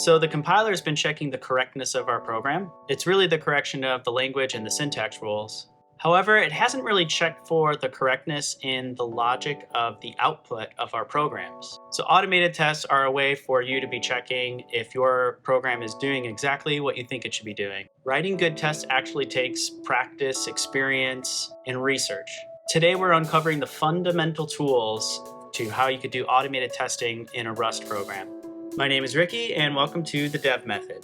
So the compiler has been checking the correctness of our program. It's really the correction of the language and the syntax rules. However, it hasn't really checked for the correctness in the logic of the output of our programs. So automated tests are a way for you to be checking if your program is doing exactly what you think it should be doing. Writing good tests actually takes practice, experience, and research. Today we're uncovering the fundamental tools to how you could do automated testing in a Rust program. My name is Ricky, and welcome to the Dev Method.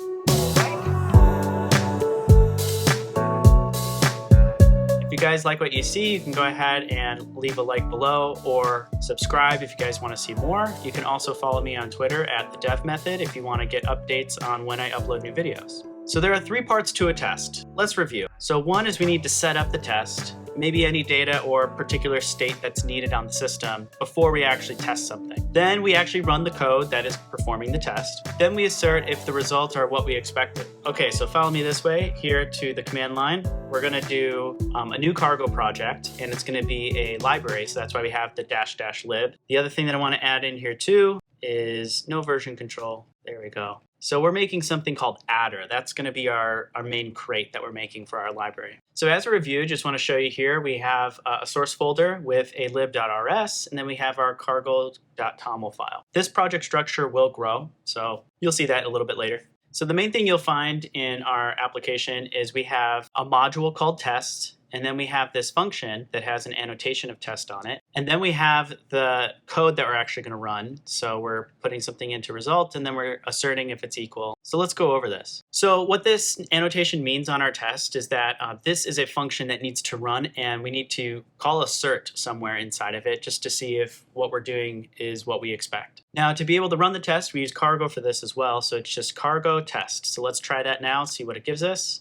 If you guys like what you see, you can go ahead and leave a like below or subscribe if you guys want to see more. You can also follow me on Twitter at the Dev Method if you want to get updates on when I upload new videos. So there are 3 parts to a test. Let's review. So one is we need to set up the test, maybe any data or particular state that's needed on the system before we actually test something. Then we actually run the code that is performing the test. Then we assert if the results are what we expected. Okay, so follow me this way here to the command line. We're gonna do a new cargo project, and it's gonna be a library, so that's why we have the -- lib. The other thing that I wanna add in here too is no version control. There we go. So we're making something called adder. That's going to be our main crate that we're making for our library. So as a review, just want to show you here, we have a source folder with a lib.rs, and then we have our cargo.toml file. This project structure will grow, so you'll see that a little bit later. So the main thing you'll find in our application is we have a module called test, and then we have this function that has an annotation of test on it. And then we have the code that we're actually going to run. So we're putting something into result, and then we're asserting if it's equal. So let's go over this. So what this annotation means on our test is that this is a function that needs to run, and we need to call assert somewhere inside of it just to see if what we're doing is what we expect. Now, to be able to run the test, we use cargo for this as well. So it's just cargo test. So let's try that now, see what it gives us.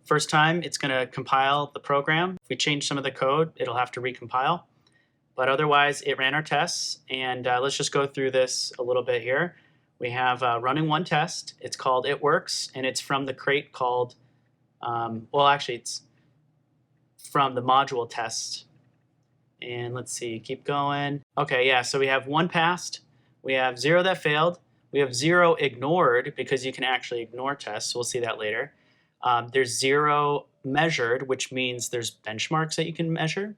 First time, it's going to compile the program. If we change some of the code, it'll have to recompile. But otherwise, it ran our tests. And let's just go through this a little bit here. We have running one test. It's called It Works, and it's from the crate called, it's from the module test. And let's see, keep going. Okay, yeah, so we have 1 passed. We have 0 that failed. We have 0 ignored because you can actually ignore tests. We'll see that later. There's 0 measured, which means there's benchmarks that you can measure.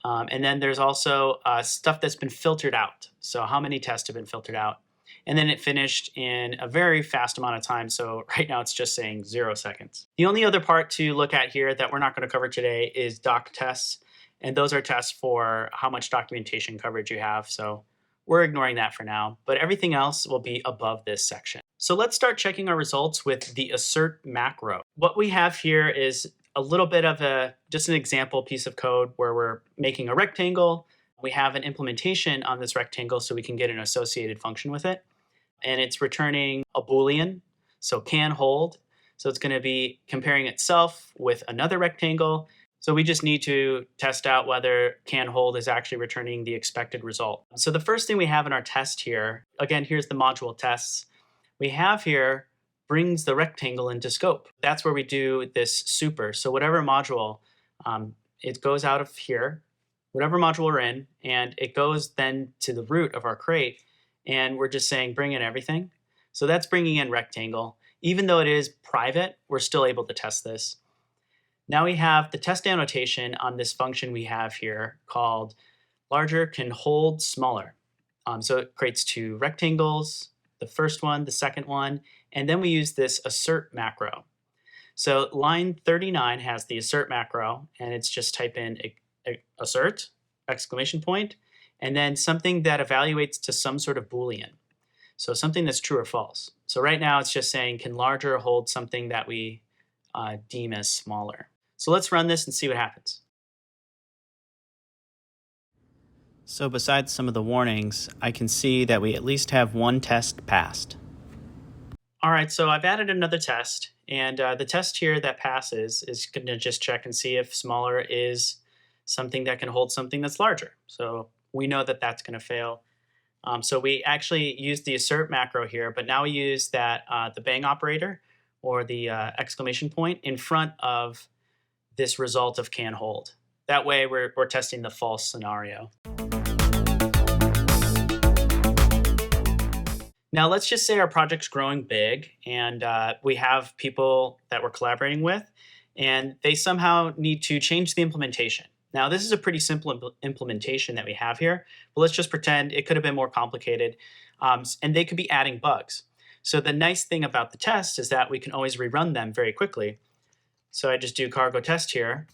And then there's also stuff that's been filtered out. So how many tests have been filtered out? And then it finished in a very fast amount of time. So right now it's just saying 0 seconds. The only other part to look at here that we're not going to cover today is doc tests. And those are tests for how much documentation coverage you have. So we're ignoring that for now. But everything else will be above this section. So let's start checking our results with the assert macro. What we have here is a little bit of just an example piece of code where we're making a rectangle. We have an implementation on this rectangle so we can get an associated function with it. And it's returning a Boolean, so can hold. So it's going to be comparing itself with another rectangle. So we just need to test out whether can hold is actually returning the expected result. So the first thing we have in our test here, again, here's the module tests. We have here brings the rectangle into scope. That's where we do this super. So whatever module, it goes out of here, whatever module we're in, and it goes then to the root of our crate, and we're just saying bring in everything. So that's bringing in rectangle. Even though it is private, we're still able to test this. Now we have the test annotation on this function we have here called larger can hold smaller. So it creates 2 rectangles, the first one, the second one, and then we use this assert macro. So line 39 has the assert macro, and it's just type in assert, exclamation point, and then something that evaluates to some sort of Boolean. So something that's true or false. So right now it's just saying can larger hold something that we deem as smaller. So let's run this and see what happens. So besides some of the warnings, I can see that we at least have 1 test passed. All right, so I've added another test, and the test here that passes is going to just check and see if smaller is something that can hold something that's larger. So we know that that's going to fail. So we actually use the assert macro here, but now we use that the bang operator or the exclamation point in front of this result of can hold. That way we're testing the false scenario. Now, let's just say our project's growing big and we have people that we're collaborating with, and they somehow need to change the implementation. Now, this is a pretty simple implementation that we have here, but let's just pretend it could have been more complicated, and they could be adding bugs. So the nice thing about the test is that we can always rerun them very quickly. So I just do cargo test here.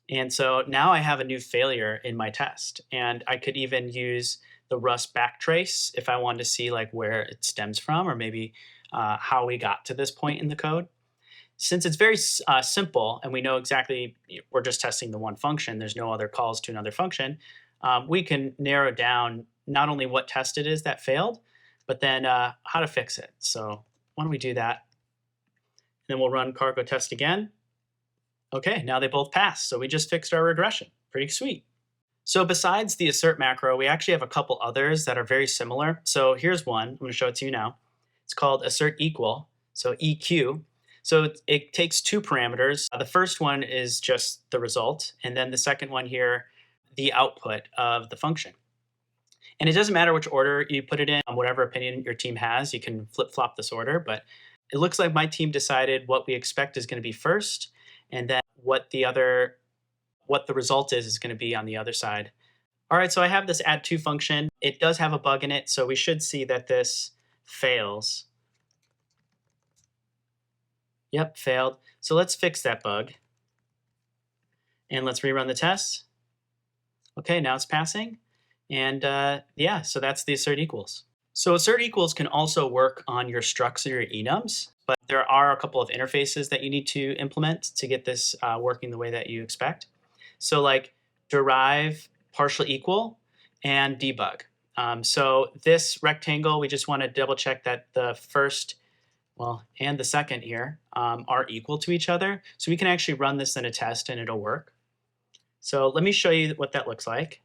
And so now I have a new failure in my test, and I could even use the Rust backtrace if I wanted to see like where it stems from, or maybe how we got to this point in the code. Since it's very simple and we know exactly we're just testing the one function, there's no other calls to another function, we can narrow down not only what test it is that failed, but then how to fix it. So why don't we do that? Then we'll run cargo test again. Okay, now they both passed. So we just fixed our regression. Pretty sweet. So besides the assert macro, we actually have a couple others that are very similar. So here's one. I'm going to show it to you now. It's called assert equal, so EQ. So it takes two parameters. The first one is just the result, and then the second one here, the output of the function. And it doesn't matter which order you put it in, whatever opinion your team has, you can flip-flop this order, but it looks like my team decided what we expect is going to be first, and then what the result is going to be on the other side. All right, so I have this add to function. It does have a bug in it, so we should see that this fails. Yep, failed. So let's fix that bug. And let's rerun the test. Okay, now it's passing. And yeah, so that's the assert equals. So assert equals can also work on your structs or your enums, but there are a couple of interfaces that you need to implement to get this working the way that you expect. So like derive, partial equal, and debug. So this rectangle, we just want to double check that the first, and the second here are equal to each other. So we can actually run this in a test and it'll work. So let me show you what that looks like.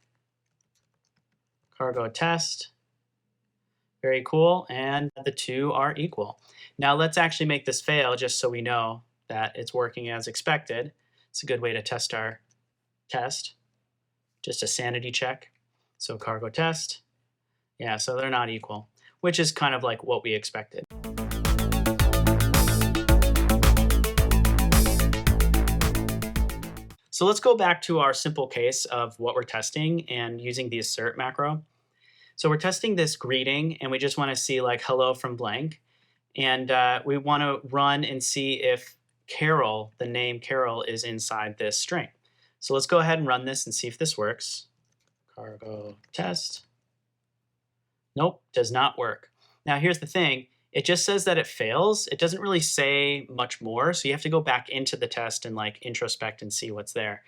Cargo test. Very cool, and the two are equal. Now let's actually make this fail just so we know that it's working as expected. It's a good way to test our test. Just a sanity check. So cargo test. Yeah, so they're not equal, which is kind of like what we expected. So let's go back to our simple case of what we're testing and using the assert macro. So we're testing this greeting, and we just want to see like hello from blank. And we want to run and see if Carol, the name Carol, is inside this string. So let's go ahead and run this and see if this works. Cargo test. Nope, does not work. Now here's the thing. It just says that it fails. It doesn't really say much more. So you have to go back into the test and like introspect and see what's there.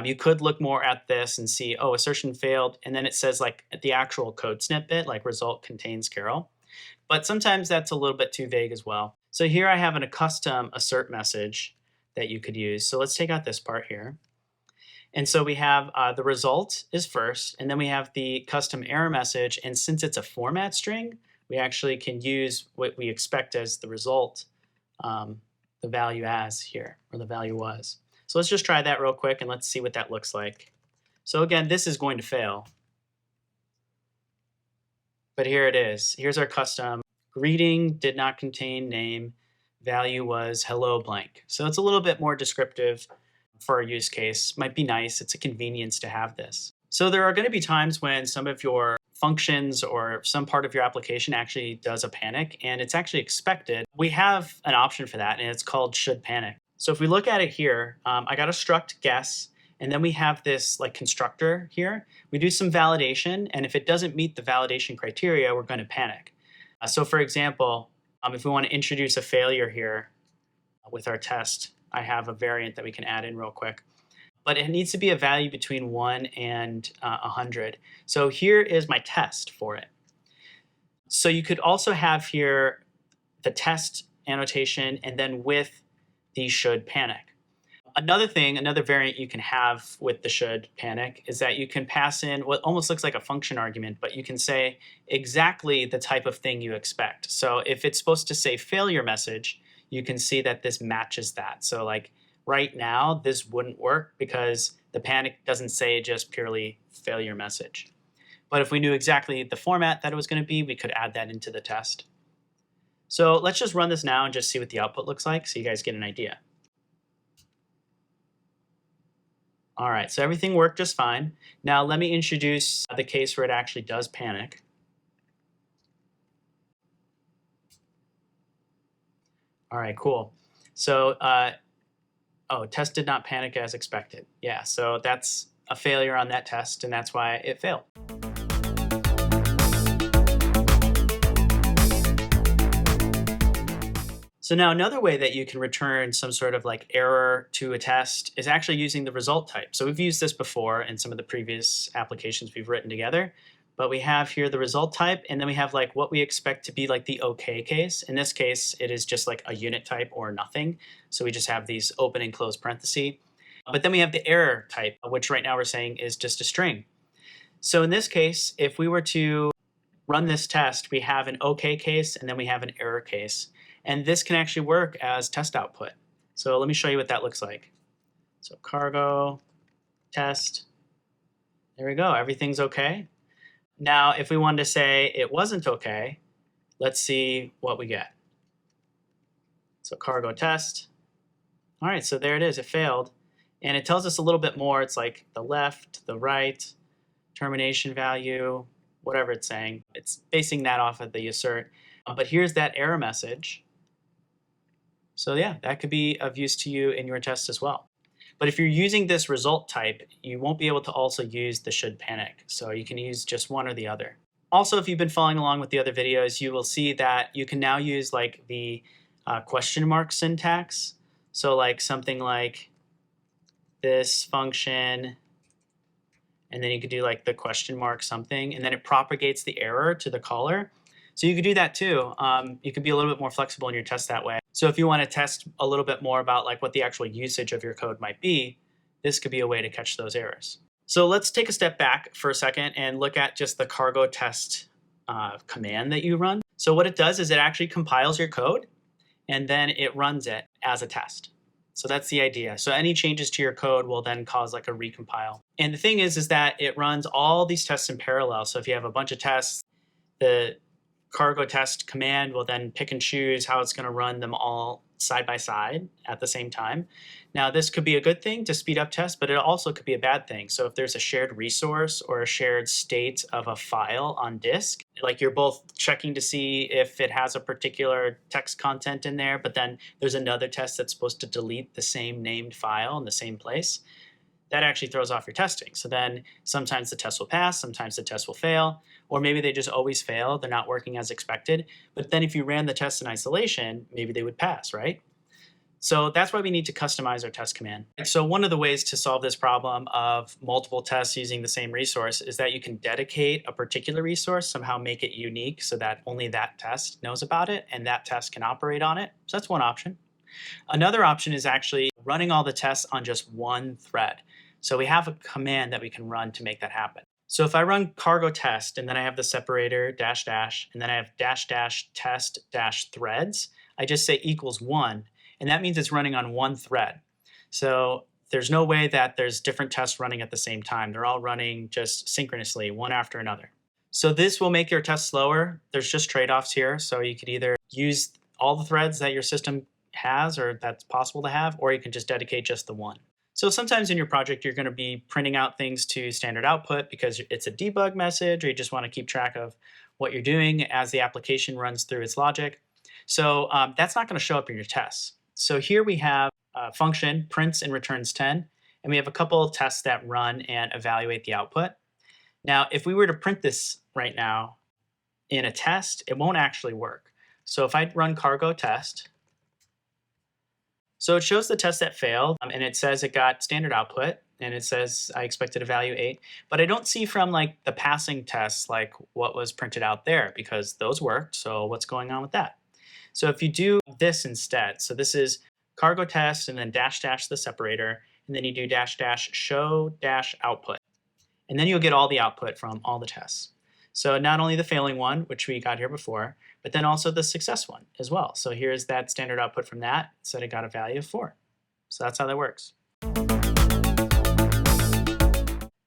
You could look more at this and see, oh, assertion failed. And then it says like the actual code snippet, like result contains Carol. But sometimes that's a little bit too vague as well. So here I have a custom assert message that you could use. So let's take out this part here. And so we have the result is first, and then we have the custom error message. And since it's a format string, we actually can use what we expect as the result, the value as here, or the value was. So let's just try that real quick and let's see what that looks like. So again, this is going to fail. But here it is. Here's our custom. Greeting did not contain name. Value was hello blank. So it's a little bit more descriptive for our use case. Might be nice. It's a convenience to have this. So there are going to be times when some of your functions or some part of your application actually does a panic, and it's actually expected. We have an option for that, and it's called should panic. So if we look at it here, I got a struct guess, and then we have this like constructor here. We do some validation, and if it doesn't meet the validation criteria, we're going to panic. So for example, if we want to introduce a failure here with our test, I have a variant that we can add in real quick. But it needs to be a value between 1 and 100. So here is my test for it. So you could also have here the test annotation and then with the should panic. Another variant you can have with the should panic is that you can pass in what almost looks like a function argument, but you can say exactly the type of thing you expect. So if it's supposed to say failure message, you can see that this matches that. So like right now, this wouldn't work because the panic doesn't say just purely failure message. But if we knew exactly the format that it was going to be, we could add that into the test. So let's just run this now and just see what the output looks like so you guys get an idea. All right, so everything worked just fine. Now let me introduce the case where it actually does panic. All right, cool. So, test did not panic as expected. Yeah, so that's a failure on that test, and that's why it failed. So now another way that you can return some sort of like error to a test is actually using the result type. So we've used this before in some of the previous applications we've written together, but we have here the result type, and then we have like what we expect to be like the okay case. In this case, it is just like a unit type or nothing. So we just have these open and closed parentheses. But then we have the error type, which right now we're saying is just a string. So in this case, if we were to run this test, we have an okay case and then we have an error case. And this can actually work as test output. So let me show you what that looks like. So cargo, test, there we go, everything's okay. Now, if we wanted to say it wasn't okay, let's see what we get. So cargo test. All right, so there it is, it failed. And it tells us a little bit more. It's like the left, the right, termination value, whatever it's saying. It's basing that off of the assert. But here's that error message. So yeah, that could be of use to you in your test as well. But if you're using this result type, you won't be able to also use the should panic. So you can use just one or the other. Also, if you've been following along with the other videos, you will see that you can now use like the question mark syntax. So like something like this function, and then you could do like the question mark something, and then it propagates the error to the caller. So you could do that too. You could be a little bit more flexible in your test that way. So if you want to test a little bit more about like what the actual usage of your code might be, this could be a way to catch those errors. So let's take a step back for a second and look at just the cargo test command that you run. So what it does is it actually compiles your code and then it runs it as a test. So that's the idea. So any changes to your code will then cause like a recompile. And the thing is that it runs all these tests in parallel. So if you have a bunch of tests, the cargo test command will then pick and choose how it's going to run them all side by side at the same time. Now, this could be a good thing to speed up tests, but it also could be a bad thing. So if there's a shared resource or a shared state of a file on disk, like you're both checking to see if it has a particular text content in there, but then there's another test that's supposed to delete the same named file in the same place, that actually throws off your testing. So then sometimes the test will pass, sometimes the test will fail, or maybe they just always fail, they're not working as expected. But then if you ran the test in isolation, maybe they would pass, right? So that's why we need to customize our test command. So one of the ways to solve this problem of multiple tests using the same resource is that you can dedicate a particular resource, somehow make it unique so that only that test knows about it and that test can operate on it. So that's one option. Another option is actually running all the tests on just one thread. So we have a command that we can run to make that happen. So if I run cargo test and then I have the separator dash dash and then I have dash dash test dash threads, I just say equals 1, and that means it's running on one thread. So there's no way that there's different tests running at the same time. They're all running just synchronously, one after another. So this will make your test slower. There's just trade-offs here. So you could either use all the threads that your system has or that's possible to have, or you can just dedicate just the one. So sometimes in your project, you're going to be printing out things to standard output because it's a debug message, or you just want to keep track of what you're doing as the application runs through its logic. So that's not going to show up in your tests. So here we have a function prints and returns 10, and we have a couple of tests that run and evaluate the output. Now, if we were to print this right now in a test, it won't actually work. So if I run cargo test, so it shows the test that failed, and it says it got standard output, and it says I expected a value 8, but I don't see from like the passing tests like what was printed out there because those worked. So what's going on with that? So if you do this instead, so this is cargo test and then dash dash the separator, and then you do dash dash show dash output, and then you'll get all the output from all the tests. So not only the failing one, which we got here before, but then also the success one as well. So here's that standard output from that. It said it got a value of 4. So that's how that works.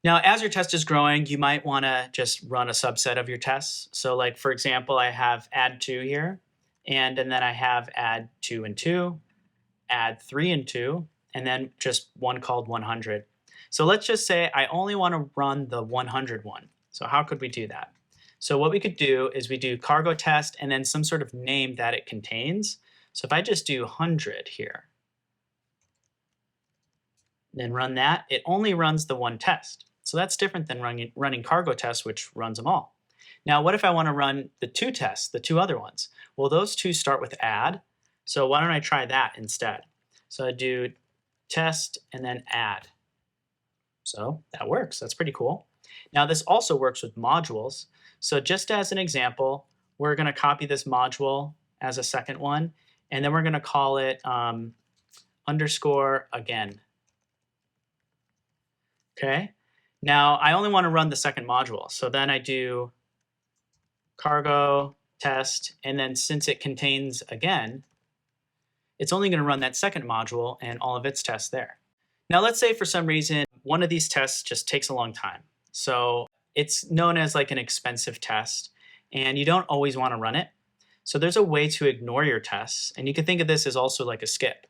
Now, as your test is growing, you might want to just run a subset of your tests. So like, for example, I have add 2 here, and then I have add 2 and 2, add 3 and 2, and then just one called 100. So let's just say I only want to run the 100 one. So how could we do that? So what we could do is we do cargo test and then some sort of name that it contains. So if I just do 100 here, then run that, it only runs the one test. So that's different than running cargo tests, which runs them all. Now, what if I want to run the 2 tests, the 2 other ones? Well, those 2 start with add. So why don't I try that instead? So I do test and then add. So that works. That's pretty cool. Now, this also works with modules. So just as an example, we're going to copy this module as a second one, and then we're going to call it underscore again. Okay. Now, I only want to run the second module. So then I do cargo test, and then since it contains again, it's only going to run that second module and all of its tests there. Now, let's say for some reason, one of these tests just takes a long time. So it's known as like an expensive test, and you don't always want to run it. So there's a way to ignore your tests, and you can think of this as also like a skip.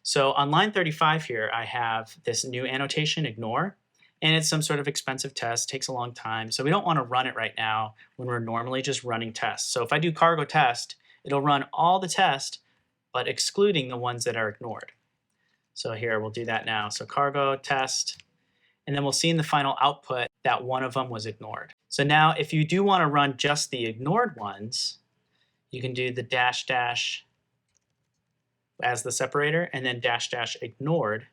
So on line 35 here, I have this new annotation, ignore, and it's some sort of expensive test, takes a long time. So we don't want to run it right now when we're normally just running tests. So if I do cargo test, it'll run all the tests, but excluding the ones that are ignored. So here, we'll do that now. So cargo test, and then we'll see in the final output that one of them was ignored. So now if you do want to run just the ignored ones, you can do the dash dash as the separator and then dash dash ignored.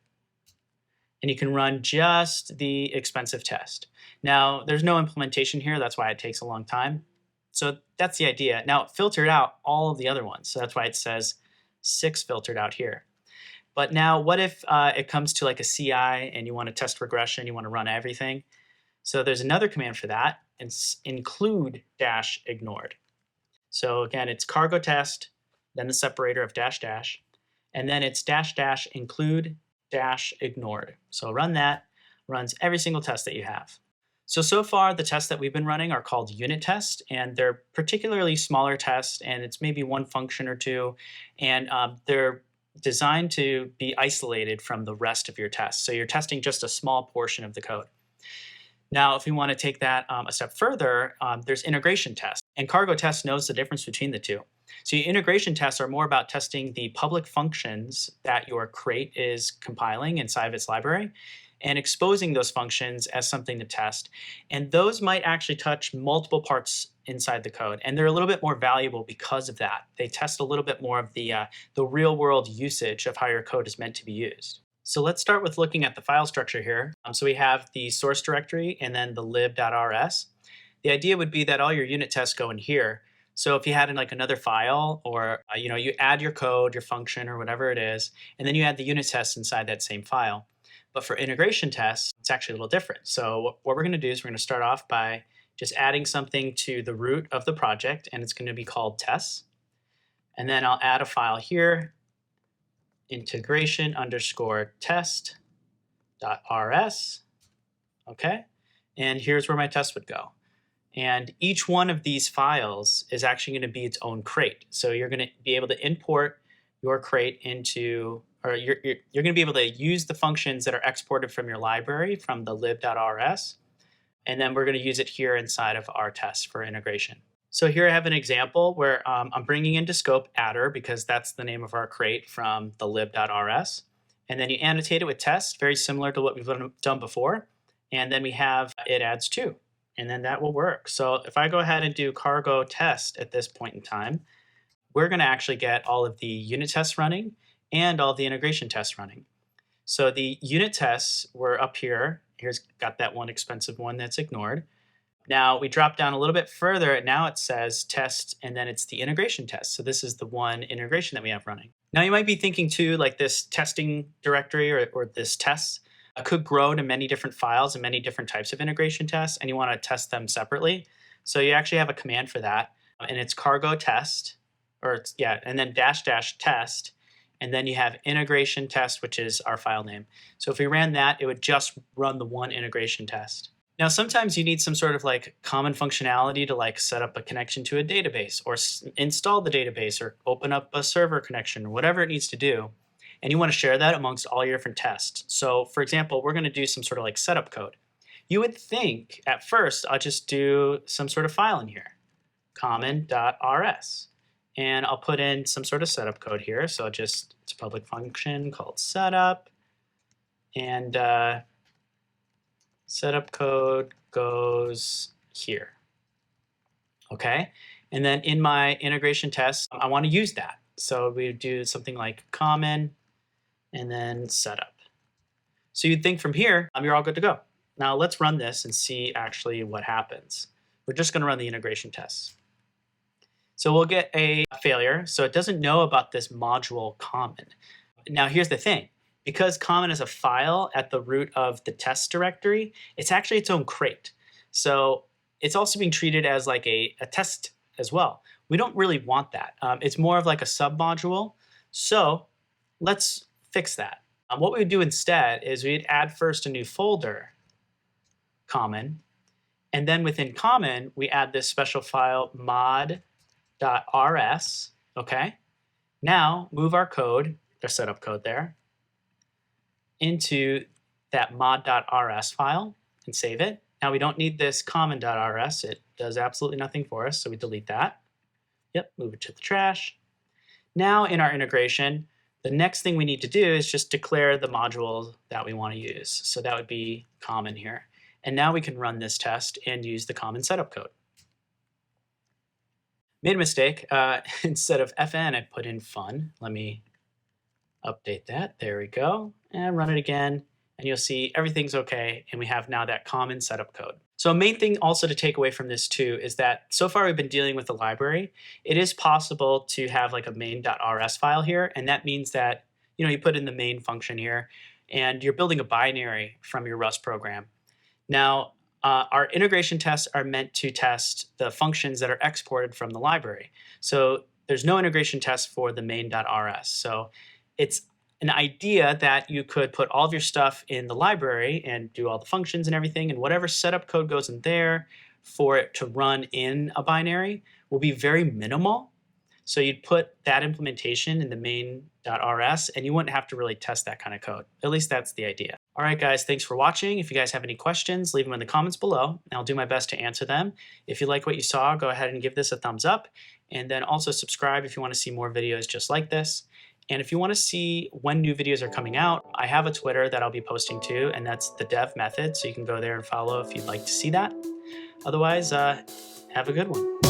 And you can run just the expensive test. Now, there's no implementation here. That's why it takes a long time. So that's the idea. Now, it filtered out all of the other ones. So that's why it says 6 filtered out here. But now, what if it comes to like a CI and you want to test regression, you want to run everything? So there's another command for that. It's include dash ignored. So again, it's cargo test, then the separator of dash dash, and then it's dash dash include dash ignored. So run that, runs every single test that you have. So far, the tests that we've been running are called unit tests, and they're particularly smaller tests, and it's maybe one function or two, and they're designed to be isolated from the rest of your tests. So you're testing just a small portion of the code. Now, if we want to take that a step further, there's integration tests, and cargo test knows the difference between the two. So your integration tests are more about testing the public functions that your crate is compiling inside of its library and exposing those functions as something to test. And those might actually touch multiple parts inside the code, and they're a little bit more valuable because of that. They test a little bit more of the real-world usage of how your code is meant to be used. So let's start with looking at the file structure here. So we have the source directory and then the lib.rs. The idea would be that all your unit tests go in here. So if you had like another file, or you add your code, your function, or whatever it is, and then you add the unit tests inside that same file. But for integration tests, it's actually a little different. So what we're going to do is we're going to start off by just adding something to the root of the project, and it's going to be called tests. And then I'll add a file here, integration underscore test.rs. Okay, and here's where my test would go. And each one of these files is actually going to be its own crate. So you're going to be able to import your crate into, or you're going to be able to use the functions that are exported from your library from the lib.rs. And then we're going to use it here inside of our test for integration. So here I have an example where I'm bringing into scope adder because that's the name of our crate from the lib.rs. And then you annotate it with test, very similar to what we've done before. And then we have it adds 2. And then that will work. So if I go ahead and do cargo test at this point in time, we're going to actually get all of the unit tests running and all the integration tests running. So the unit tests were up here. Here's got that one expensive one that's ignored. Now we drop down a little bit further, and now it says test, and then it's the integration test. So this is the one integration that we have running. Now you might be thinking too, like this testing directory or this test could grow to many different files and many different types of integration tests, and you want to test them separately. So you actually have a command for that, and it's cargo test, and then dash dash test, And then you have integration test, which is our file name. So if we ran that, it would just run the one integration test. Now, sometimes you need some sort of like common functionality to like set up a connection to a database or install the database or open up a server connection or whatever it needs to do. And you want to share that amongst all your different tests. So for example, we're going to do some sort of like setup code. You would think at first I'll just do some sort of file in here, common.rs. And I'll put in some sort of setup code here. So it's a public function called setup. And setup code goes here. Okay. And then in my integration test, I want to use that. So we do something like common and then setup. So you'd think from here, you're all good to go. Now let's run this and see actually what happens. We're just going to run the integration tests. So we'll get a failure. So it doesn't know about this module common. Now here's the thing. Because common is a file at the root of the test directory, it's actually its own crate. So it's also being treated as like a test as well. We don't really want that. It's more of like a submodule. So let's fix that. What we would do instead is we'd add first a new folder, common, and then within common, we add this special file mod.rs, okay? Now move our code, our setup code there, into that mod.rs file and save it. Now we don't need this common.rs. It does absolutely nothing for us, so we delete that. Yep, move it to the trash. Now in our integration, the next thing we need to do is just declare the module that we want to use. So that would be common here. And now we can run this test and use the common setup code. Made a mistake. Instead of fn, I put in fun. Let me update that. There we go. And run it again. And you'll see everything's okay. And we have now that common setup code. So a main thing also to take away from this too is that so far we've been dealing with the library. It is possible to have like a main.rs file here. And that means that, you know, you put in the main function here and you're building a binary from your Rust program. Now, our integration tests are meant to test the functions that are exported from the library. So there's no integration test for the main.rs. So it's an idea that you could put all of your stuff in the library and do all the functions and everything, and whatever setup code goes in there for it to run in a binary will be very minimal. So you'd put that implementation in the main.rs and you wouldn't have to really test that kind of code. At least that's the idea. All right, guys, thanks for watching. If you guys have any questions, leave them in the comments below, and I'll do my best to answer them. If you like what you saw, go ahead and give this a thumbs up, and then also subscribe if you want to see more videos just like this. And if you want to see when new videos are coming out, I have a Twitter that I'll be posting to, and that's the Dev Method, so you can go there and follow if you'd like to see that. Otherwise, have a good one.